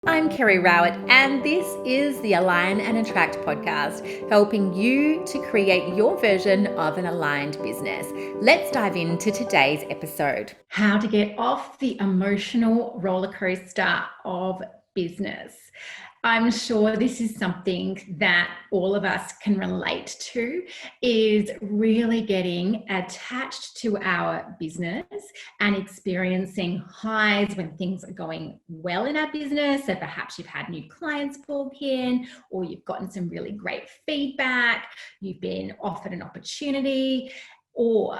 I'm Kerry Rowett, and this is the Align and Attract podcast, helping you to create your version of an aligned business. Let's dive into today's episode. How to get off the emotional roller coaster of business. I'm sure this is something that all of us can relate to, is really getting attached to our business and experiencing highs when things are going well in our business. So perhaps you've had new clients book in, or you've gotten some really great feedback, you've been offered an opportunity, or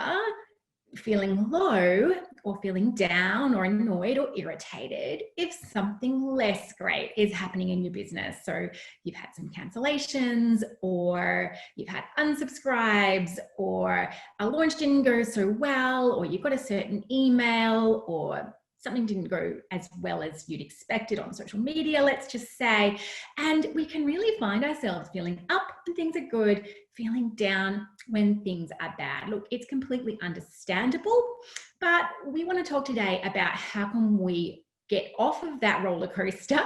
feeling low or feeling down or annoyed or irritated if something less great is happening in your business. So you've had some cancellations, or you've had unsubscribes, or a launch didn't go so well, or you got a certain email, or something didn't go as well as you'd expected on social media, let's just say. And we can really find ourselves feeling up when things are good, feeling down when things are bad. Look, it's completely understandable, but we want to talk today about how can we get off of that roller coaster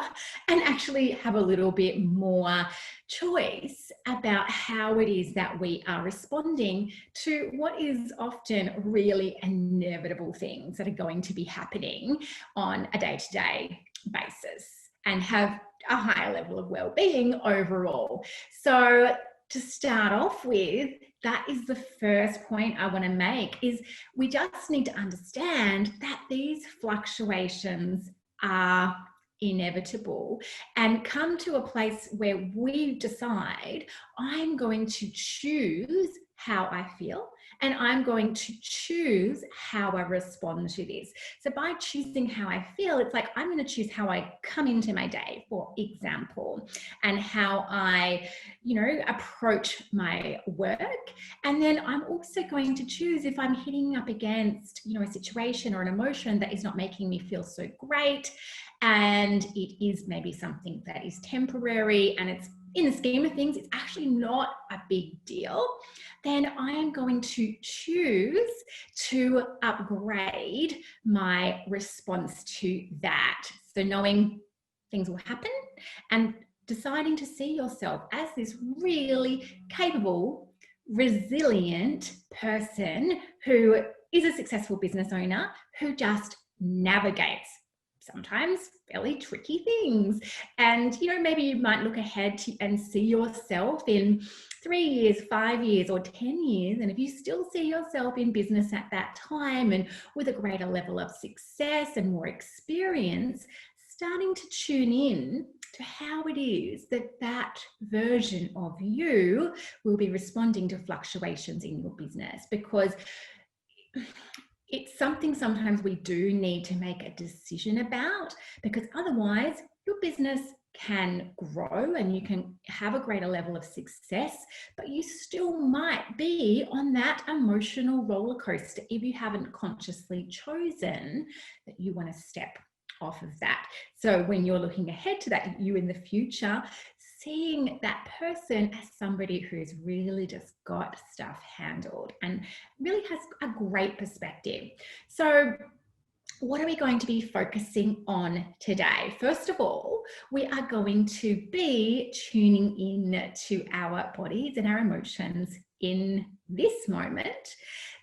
and actually have a little bit more choice about how it is that we are responding to what is often really inevitable things that are going to be happening on a day-to-day basis and have a higher level of well-being overall. So to start off with, that is the first point I want to make, is we just need to understand that these fluctuations are inevitable, and come to a place where we decide, I'm going to choose how I feel, and I'm going to choose how I respond to this. So by choosing how I feel, it's like I'm going to choose how I come into my day, for example, and how I, approach my work. And then I'm also going to choose if I'm hitting up against, a situation or an emotion that is not making me feel so great, and it is maybe something that is temporary, and it's, in the scheme of things, it's actually not a big deal, then I am going to choose to upgrade my response to that. So knowing things will happen and deciding to see yourself as this really capable, resilient person who is a successful business owner who just navigates sometimes fairly tricky things. And, maybe you might look ahead and see yourself in 3 years, 5 years, or 10 years. And if you still see yourself in business at that time and with a greater level of success and more experience, starting to tune in to how it is that version of you will be responding to fluctuations in your business. Because it's something sometimes we do need to make a decision about, because otherwise your business can grow and you can have a greater level of success, but you still might be on that emotional roller coaster if you haven't consciously chosen that you want to step off of that. So when you're looking ahead to that, you in the future, seeing that person as somebody who's really just got stuff handled and really has a great perspective. So what are we going to be focusing on today? First of all, we are going to be tuning in to our bodies and our emotions in this moment.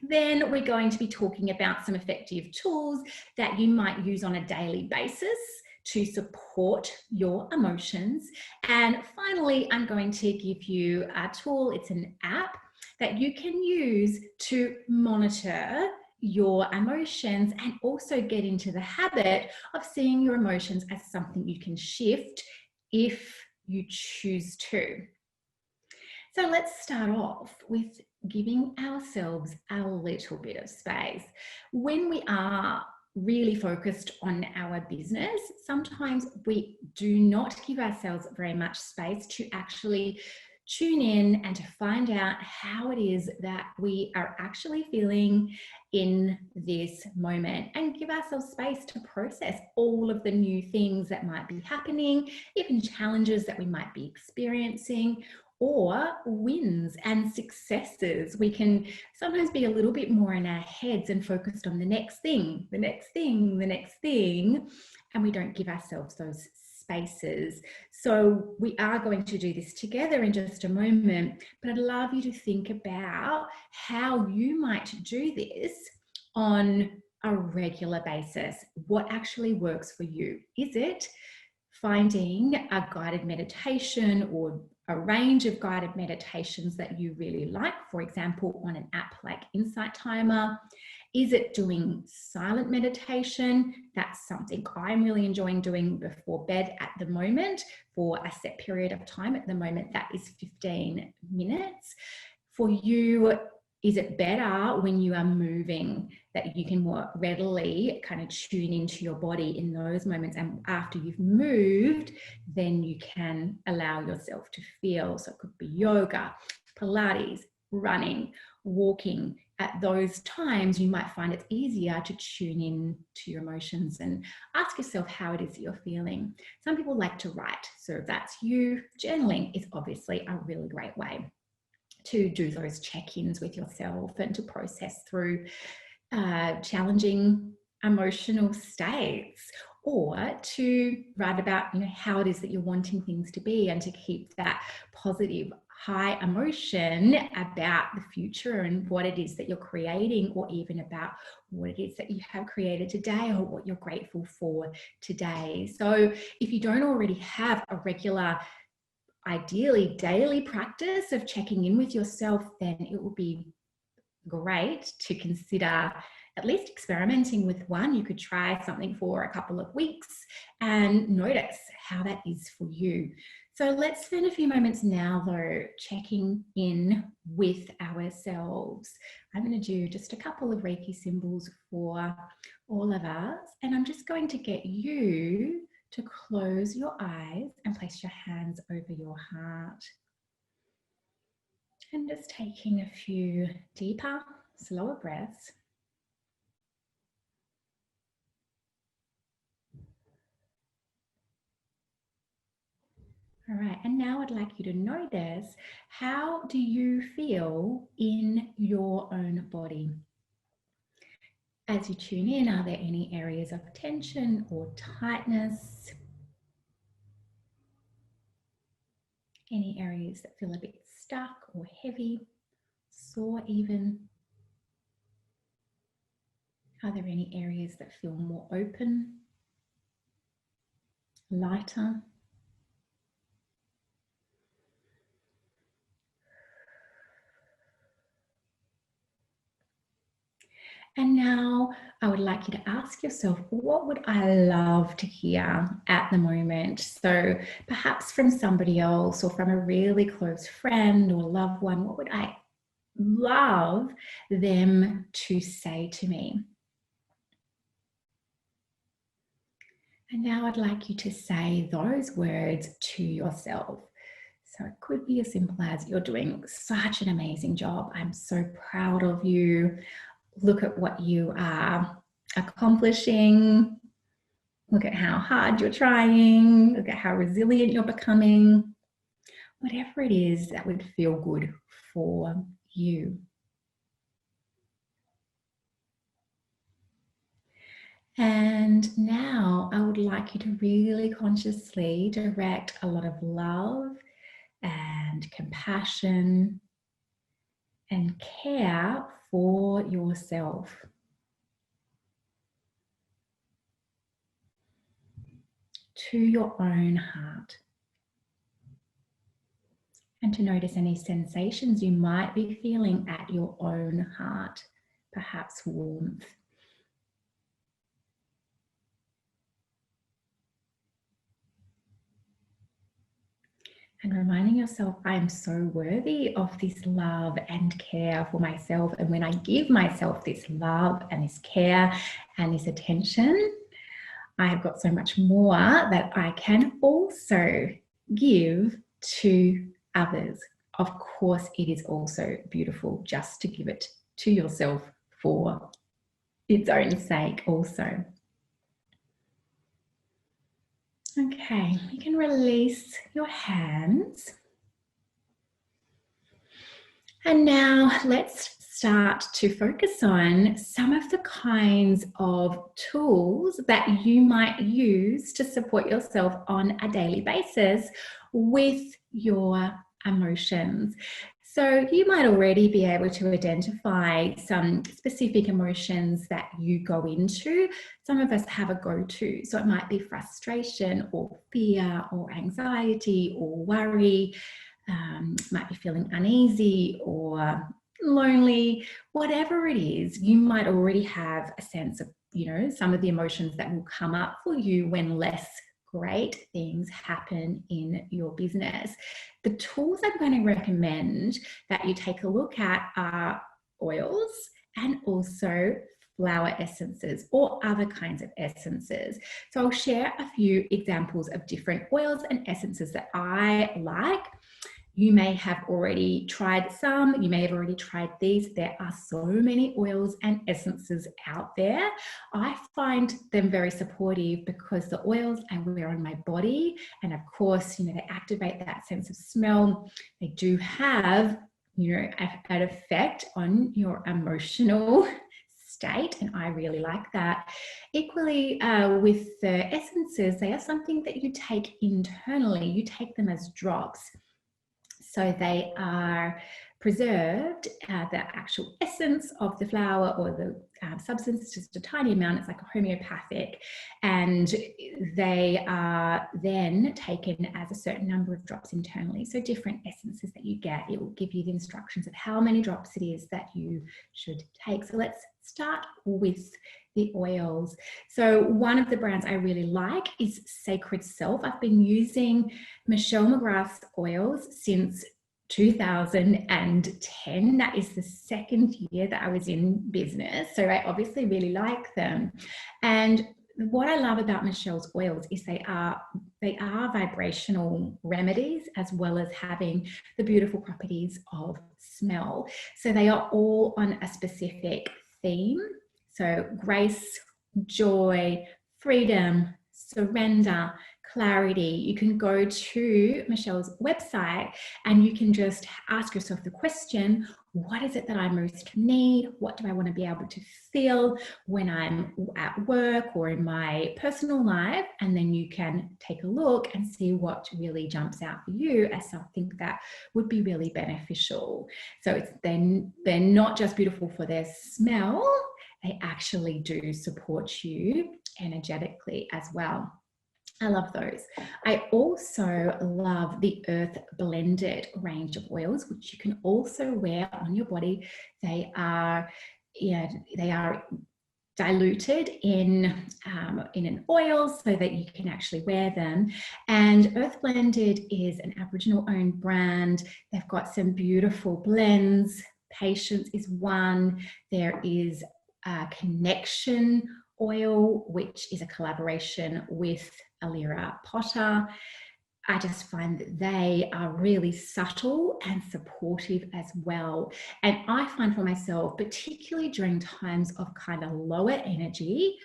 Then we're going to be talking about some effective tools that you might use on a daily basis to support your emotions. And finally, I'm going to give you a tool. It's an app that you can use to monitor your emotions and also get into the habit of seeing your emotions as something you can shift if you choose to. So let's start off with giving ourselves a little bit of space. When we are really focused on our business, sometimes we do not give ourselves very much space to actually tune in and to find out how it is that we are actually feeling in this moment, and give ourselves space to process all of the new things that might be happening, even challenges that we might be experiencing, or wins and successes. We can sometimes be a little bit more in our heads and focused on the next thing, the next thing, the next thing, and we don't give ourselves those spaces. So we are going to do this together in just a moment, but I'd love you to think about how you might do this on a regular basis. What actually works for you? Is it finding a guided meditation or a range of guided meditations that you really like, for example, on an app like Insight Timer? Is it doing silent meditation? That's something I'm really enjoying doing before bed at the moment for a set period of time. At the moment, that is 15 minutes. For you, is it better when you are moving, that you can more readily kind of tune into your body in those moments? And after you've moved, then you can allow yourself to feel. So it could be yoga, Pilates, running, walking. At those times, you might find it's easier to tune in to your emotions and ask yourself how it is that you're feeling. Some people like to write. So if that's you, journaling is obviously a really great way to do those check-ins with yourself and to process through challenging emotional states, or to write about how it is that you're wanting things to be, and to keep that positive high emotion about the future and what it is that you're creating, or even about what it is that you have created today or what you're grateful for today. So if you don't already have a regular, ideally daily practice of checking in with yourself, then it will be great to consider at least experimenting with one. You could try something for a couple of weeks and notice how that is for you. So let's spend a few moments now, though, checking in with ourselves. I'm going to do just a couple of Reiki symbols for all of us, and I'm just going to get you to close your eyes and place your hands over your heart. And just taking a few deeper, slower breaths. All right, and now I'd like you to notice, how do you feel in your own body? As you tune in, are there any areas of tension or tightness? Any areas that feel a bit stuck or heavy, sore even? Are there any areas that feel more open, lighter? And now I would like you to ask yourself, what would I love to hear at the moment? So perhaps from somebody else or from a really close friend or loved one, what would I love them to say to me? And now I'd like you to say those words to yourself. So it could be as simple as, you're doing such an amazing job. I'm so proud of you. Look at what you are accomplishing. Look at how hard you're trying. Look at how resilient you're becoming. Whatever it is that would feel good for you. And now I would like you to really consciously direct a lot of love and compassion and care for yourself to your own heart. And to notice any sensations you might be feeling at your own heart, perhaps warmth. And reminding yourself, I am so worthy of this love and care for myself. And when I give myself this love and this care and this attention, I have got so much more that I can also give to others. Of course, it is also beautiful just to give it to yourself for its own sake also. Okay, you can release your hands. And now let's start to focus on some of the kinds of tools that you might use to support yourself on a daily basis with your emotions. So you might already be able to identify some specific emotions that you go into. Some of us have a go-to. So it might be frustration or fear or anxiety or worry, might be feeling uneasy or lonely, whatever it is. You might already have a sense of, some of the emotions that will come up for you when less great things happen in your business. The tools I'm going to recommend that you take a look at are oils and also flower essences or other kinds of essences. So I'll share a few examples of different oils and essences that I like. You may have already tried some, you may have already tried these. There are so many oils and essences out there. I find them very supportive because the oils I wear on my body, and of course, they activate that sense of smell. They do have, an effect on your emotional state, and I really like that. Equally, with the essences, they are something that you take internally. You take them as drops. So they are preserved, the actual essence of the flower or the substance is just a tiny amount. It's like a homeopathic, and they are then taken as a certain number of drops internally. So different essences that you get, it will give you the instructions of how many drops it is that you should take. So let's start with the oils. So one of the brands I really like is Sacred Self. I've been using Michelle McGrath's oils since 2010. That is the second year that I was in business. So I obviously really like them. And what I love about Michelle's oils is they are vibrational remedies, as well as having the beautiful properties of smell. So they are all on a specific theme. So grace, joy, freedom, surrender, clarity. You can go to Michelle's website and you can just ask yourself the question, what is it that I most need? What do I want to be able to feel when I'm at work or in my personal life? And then you can take a look and see what really jumps out for you as something that would be really beneficial. So they're not just beautiful for their smell, they actually do support you energetically as well. I love those. I also love the Earth Blended range of oils, which you can also wear on your body. They are diluted in an oil so that you can actually wear them. And Earth Blended is an Aboriginal owned brand. They've got some beautiful blends. Patience is one. There is Connection oil, which is a collaboration with Alira Potter. I just find that they are really subtle and supportive as well. And I find for myself, particularly during times of kind of lower energy,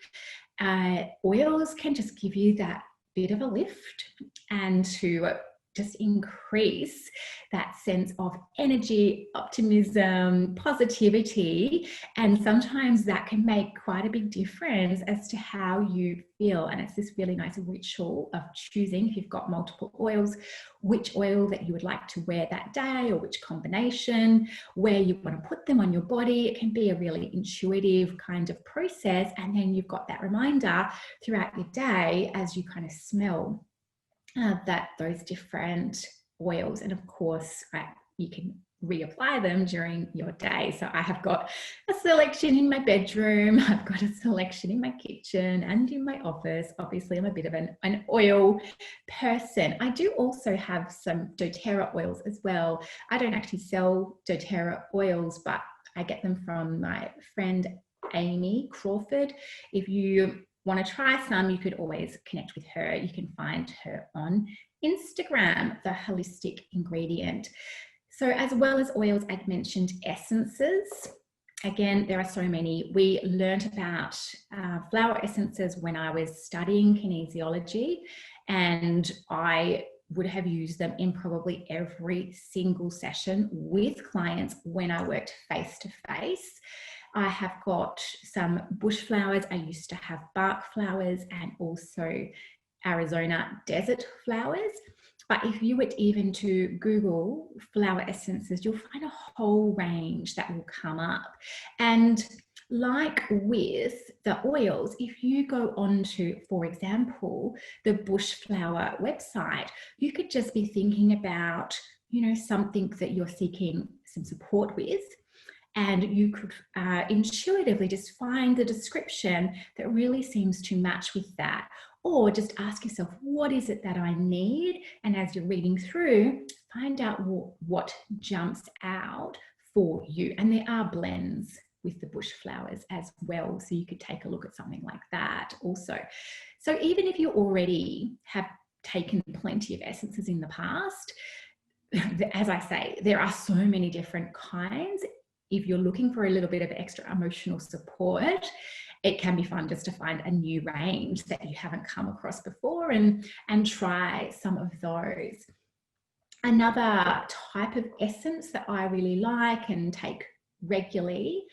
oils can just give you that bit of a lift and to just increase that sense of energy, optimism, positivity. And sometimes that can make quite a big difference as to how you feel. And it's this really nice ritual of choosing, if you've got multiple oils, which oil that you would like to wear that day, or which combination, where you want to put them on your body. It can be a really intuitive kind of process. And then you've got that reminder throughout your day as you kind of smell that those different oils. And of course, you can reapply them during your day. So I have got a selection in my bedroom, I've got a selection in my kitchen and in my office. Obviously, I'm a bit of an oil person. I do also have some doTERRA oils as well. I don't actually sell doTERRA oils, but I get them from my friend Amy Crawford. If you want to try some, you could always connect with her. You can find her on Instagram, The Holistic Ingredient. So as well as oils, I'd mentioned essences. Again, there are so many. We learned about flower essences when I was studying kinesiology, and I would have used them in probably every single session with clients when I worked face to face. I have got some bush flowers. I used to have bark flowers and also Arizona desert flowers. But if you were even to Google flower essences, you'll find a whole range that will come up. And like with the oils, if you go onto, for example, the bush flower website, you could just be thinking about, something that you're seeking some support with. And you could intuitively just find the description that really seems to match with that. Or just ask yourself, what is it that I need? And as you're reading through, find out what jumps out for you. And there are blends with the bush flowers as well. So you could take a look at something like that also. So even if you already have taken plenty of essences in the past, as I say, there are so many different kinds. If you're looking for a little bit of extra emotional support, it can be fun just to find a new range that you haven't come across before and try some of those. Another type of essence that I really like and take regularly,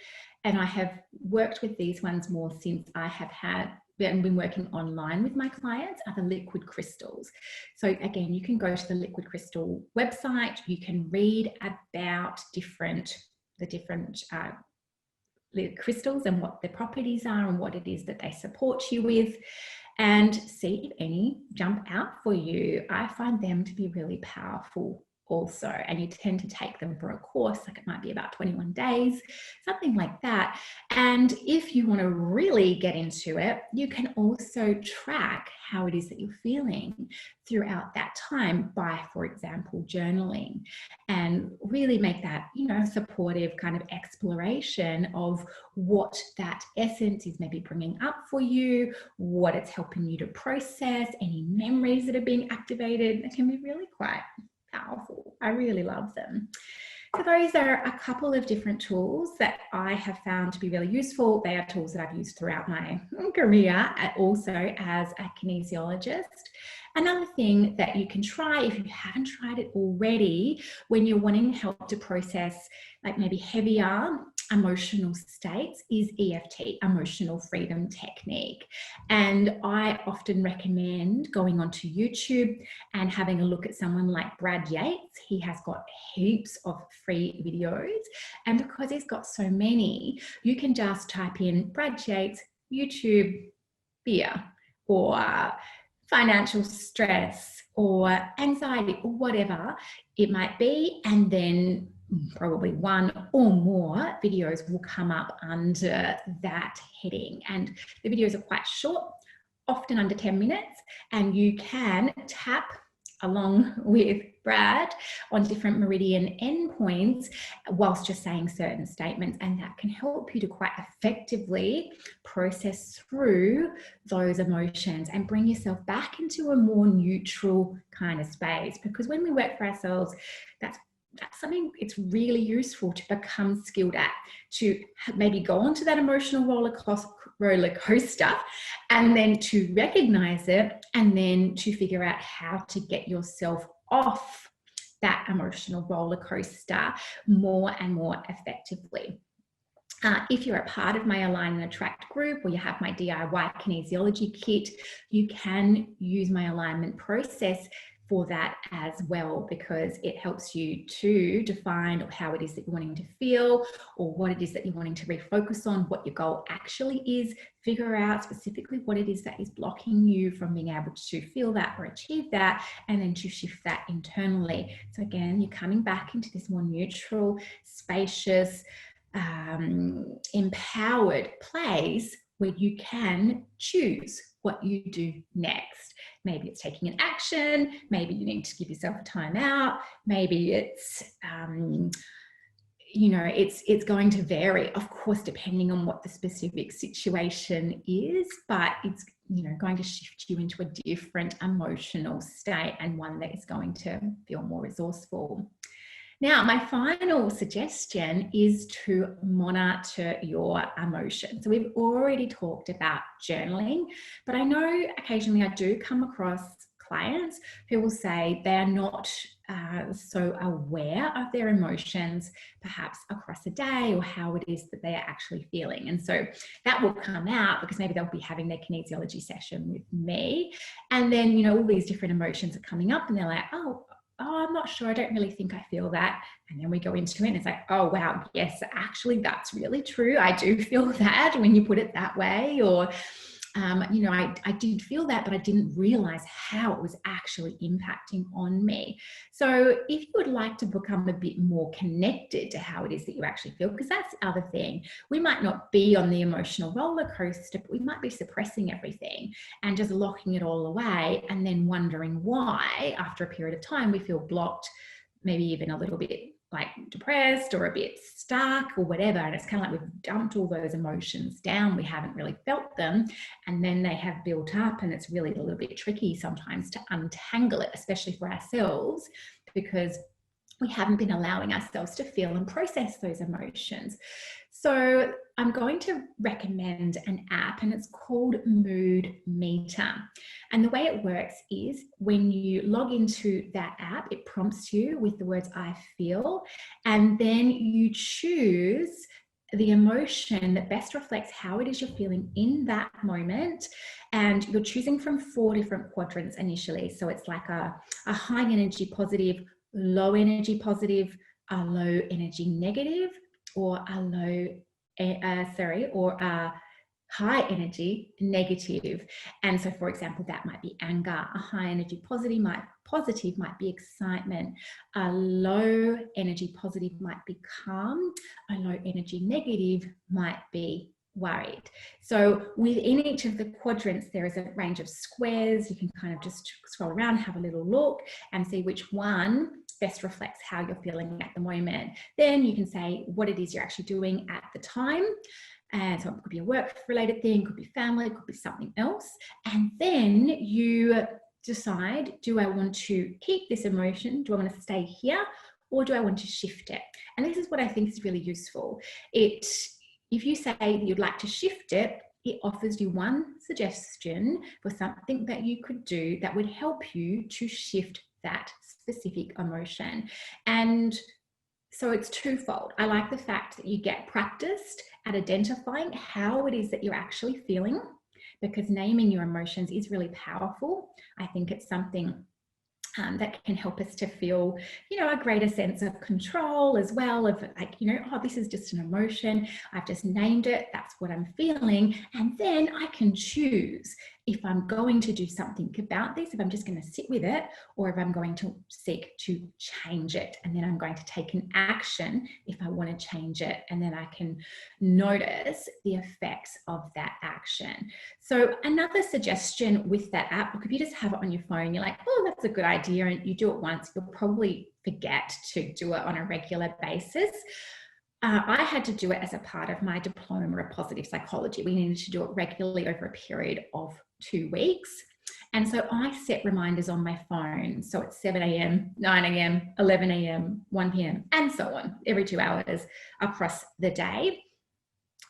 and I have worked with these ones more since I have been working online with my clients, are the liquid crystals. So again, you can go to the liquid crystal website, you can read about the different crystals and what their properties are and what it is that they support you with, and see if any jump out for you. I find them to be really powerful also, and you tend to take them for a course, like it might be about 21 days, something like that. And if you want to really get into it, you can also track how it is that you're feeling throughout that time by, for example, journaling, and really make that, supportive kind of exploration of what that essence is maybe bringing up for you, what it's helping you to process, any memories that are being activated. It can be really quite powerful. I really love them. So those are a couple of different tools that I have found to be really useful. They are tools that I've used throughout my career, also as a kinesiologist. Another thing that you can try, if you haven't tried it already, when you're wanting help to process like maybe heavier emotional states, is EFT, Emotional Freedom Technique. And I often recommend going onto YouTube and having a look at someone like Brad Yates. He has got heaps of free videos. And because he's got so many, you can just type in Brad Yates, YouTube, fear, or financial stress, or anxiety, or whatever it might be, and then probably one or more videos will come up under that heading. And the videos are quite short, often under 10 minutes, and you can tap along with Brad on different meridian endpoints whilst you're saying certain statements, and that can help you to quite effectively process through those emotions and bring yourself back into a more neutral kind of space. Because when we work for ourselves, that's something it's really useful to become skilled at, to maybe go onto that emotional roller coaster and then to recognize it, and then to figure out how to get yourself off that emotional roller coaster more and more effectively. If you're a part of my Align and Attract group, or you have my DIY kinesiology kit, you can use my alignment process for that as well, because it helps you to define how it is that you're wanting to feel, or what it is that you're wanting to refocus on, what your goal actually is, figure out specifically what it is that is blocking you from being able to feel that or achieve that, and then to shift that internally. So again, you're coming back into this more neutral, spacious, empowered place where you can choose what you do next. Maybe it's taking an action, maybe you need to give yourself a time out, maybe it's it's going to vary, of course, depending on what the specific situation is, but it's going to shift you into a different emotional state, and one that is going to feel more resourceful. Now, my final suggestion is to monitor your emotions. So we've already talked about journaling, but I know occasionally I do come across clients who will say they are not so aware of their emotions, perhaps across a day, or how it is that they are actually feeling. And so that will come out because maybe they'll be having their kinesiology session with me. And then, you know, all these different emotions are coming up and they're like, oh, I'm not sure. I don't really think I feel that. And then we go into it and it's like, oh, wow, yes, actually, that's really true. I do feel that when you put it that way. Or, you know, I did feel that, but I didn't realize how it was actually impacting on me. So if you would like to become a bit more connected to how it is that you actually feel, because that's the other thing, we might not be on the emotional roller coaster, but we might be suppressing everything and just locking it all away and then wondering why after a period of time we feel blocked, maybe even a little bit like depressed or a bit stuck or whatever. And it's kind of like we've dumped all those emotions down. We haven't really felt them. And then they have built up, and it's really a little bit tricky sometimes to untangle it, especially for ourselves, because we haven't been allowing ourselves to feel and process those emotions. So I'm going to recommend an app, and it's called Mood Meter. And the way it works is when you log into that app, it prompts you with the words I feel, and then you choose the emotion that best reflects how it is you're feeling in that moment. And you're choosing from 4 different quadrants initially. So it's like a high energy positive, low energy positive, a low energy negative, or a high energy negative. And so, for example, that might be anger. A high energy positive might be excitement. A low energy positive might be calm. A low energy negative might be worried. So within each of the quadrants, there is a range of squares. You can kind of just scroll around, have a little look and see which one best reflects how you're feeling at the moment. Then you can say what it is you're actually doing at the time. And so it could be a work-related thing, could be family, could be something else. And then you decide, do I want to keep this emotion? Do I want to stay here? Or do I want to shift it? And this is what I think is really useful. If you say that you'd like to shift it, it offers you one suggestion for something that you could do that would help you to shift that specific emotion. And so it's twofold. I like the fact that you get practiced at identifying how it is that you're actually feeling, because naming your emotions is really powerful. I think it's something that can help us to feel, you know, a greater sense of control as well, of like, you know, oh, this is just an emotion. I've just named it. That's what I'm feeling. And then I can choose if I'm going to do something about this, if I'm just going to sit with it, or if I'm going to seek to change it. And then I'm going to take an action if I want to change it. And then I can notice the effects of that action. So another suggestion with that app, look, if you just have it on your phone, you're like, oh, that's a good idea, and you do it once, you'll probably forget to do it on a regular basis. I had to do it as a part of my diploma of positive psychology. We needed to do it regularly over a period of 2 weeks. And so I set reminders on my phone. So it's 7 a.m., 9 a.m., 11 a.m., 1 p.m., and so on, every 2 hours across the day.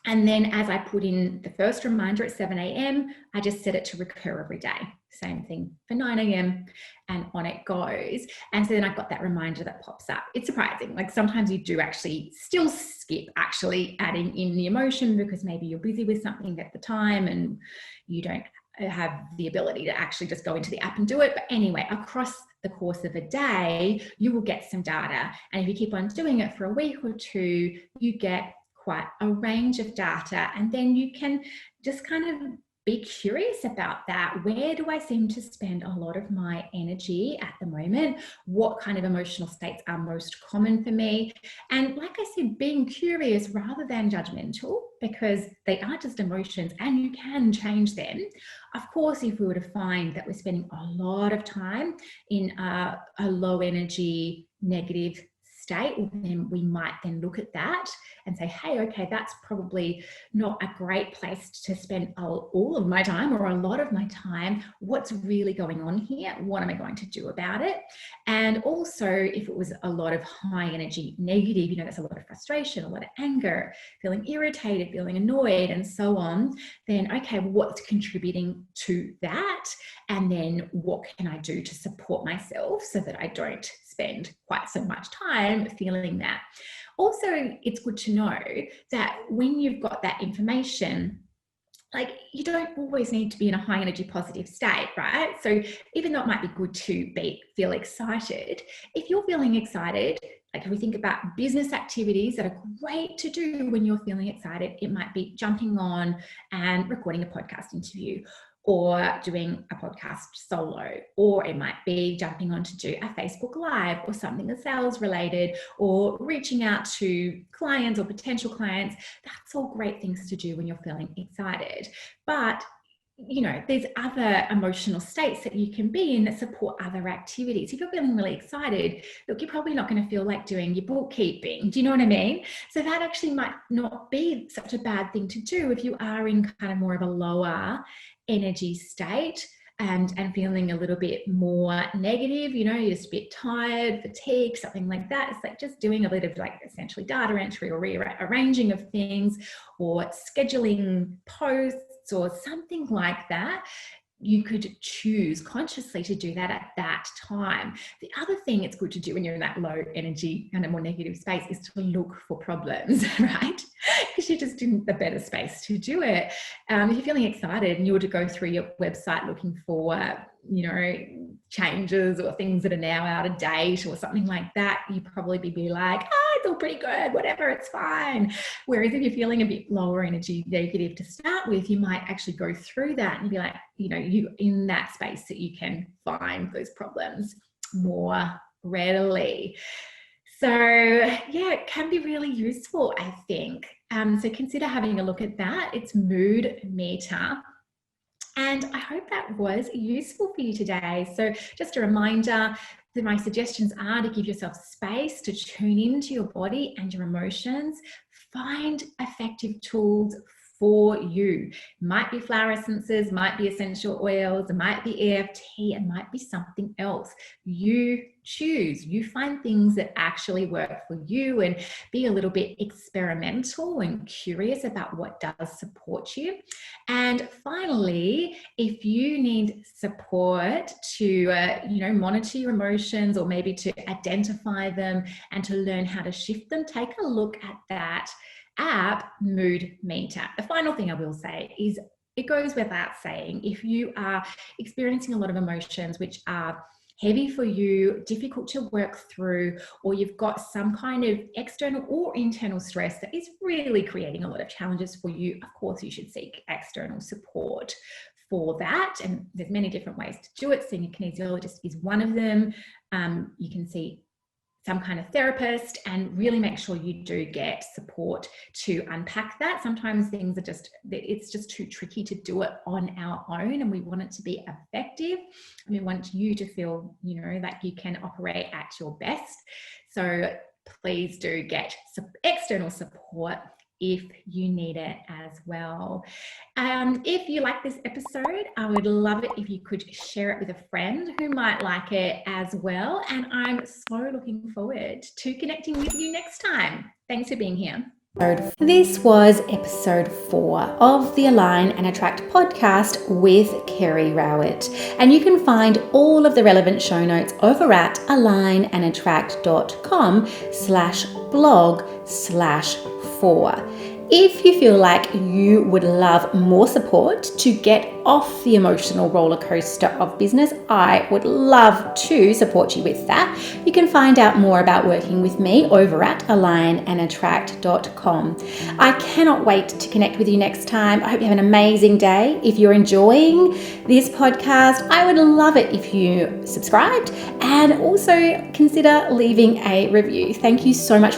And then as I put in the first reminder at 7 a.m., I just set it to recur every day. Same thing for 9 a.m. and on it goes. And so then I've got that reminder that pops up. It's surprising. Like sometimes you do actually still skip actually adding in the emotion because maybe you're busy with something at the time and you don't have the ability to actually just go into the app and do it. But anyway, across the course of a day, you will get some data. And if you keep on doing it for a week or two, you get quite a range of data, and then you can just kind of be curious about that. Where do I seem to spend a lot of my energy at the moment? What kind of emotional states are most common for me? And like I said, being curious rather than judgmental, because they are just emotions and you can change them. Of course, if we were to find that we're spending a lot of time in a low energy, negative state, well, then we might then look at that and say, hey, okay, that's probably not a great place to spend all of my time or a lot of my time. What's really going on here? What am I going to do about it? And also, if it was a lot of high energy negative, there's a lot of frustration, a lot of anger, feeling irritated, feeling annoyed, and so on, then okay, what's contributing to that? And then what can I do to support myself so that I don't spend quite so much time feeling that? Also, it's good to know that when you've got that information, you don't always need to be in a high energy positive state, right? So even though it might be good to feel excited, if you're feeling excited, if we think about business activities that are great to do when you're feeling excited, it might be jumping on and recording a podcast interview, or doing a podcast solo, or it might be jumping on to do a Facebook Live or something that's sales related, or reaching out to clients or potential clients. That's all great things to do when you're feeling excited. But there's other emotional states that you can be in that support other activities. If you're feeling really excited, look, you're probably not going to feel like doing your bookkeeping. Do you know what I mean? So that actually might not be such a bad thing to do if you are in kind of more of a lower energy state and feeling a little bit more negative, you're just a bit tired, fatigued, something like that. It's like just doing a bit of essentially data entry or rearranging of things, or scheduling posts or something like that. You could choose consciously to do that at that time. The other thing it's good to do when you're in that low energy kind of more negative space is to look for problems, right? Because you're just in the better space to do it. If you're feeling excited and you were to go through your website looking for, changes or things that are now out of date or something like that, you'd probably be like, it's all pretty good, whatever, it's fine. Whereas if you're feeling a bit lower energy negative to start with, you might actually go through that and be like, you in that space that you can find those problems more readily. So yeah, it can be really useful, I think. So consider having a look at that. It's Mood Meter. And I hope that was useful for you today. So just a reminder that my suggestions are to give yourself space to tune into your body and your emotions. Find effective tools for you. It might be flower essences, might be essential oils, it might be EFT, it might be something else. You choose. You find things that actually work for you, and be a little bit experimental and curious about what does support you. And finally, if you need support to monitor your emotions, or maybe to identify them and to learn how to shift them, take a look at that app, Mood Meter. The final thing I will say is, it goes without saying, if you are experiencing a lot of emotions which are heavy for you, difficult to work through, or you've got some kind of external or internal stress that is really creating a lot of challenges for you, of course you should seek external support for that. And there's many different ways to do it. Seeing a kinesiologist is one of them. You can see some kind of therapist, and really make sure you do get support to unpack that. Sometimes things are it's just too tricky to do it on our own, and we want it to be effective. And we want you to feel, that you can operate at your best. So please do get some external support if you need it as well. If you like this episode, I would love it if you could share it with a friend who might like it as well. And I'm so looking forward to connecting with you next time. Thanks for being here. This was episode 4 of the Align and Attract podcast with Kerry Rowett. And you can find all of the relevant show notes over at alignandattract.com/blog/4. If you feel like you would love more support to get off the emotional roller coaster of business, I would love to support you with that. You can find out more about working with me over at alignandattract.com. I cannot wait to connect with you next time. I hope you have an amazing day. If you're enjoying this podcast, I would love it if you subscribed and also consider leaving a review. Thank you so much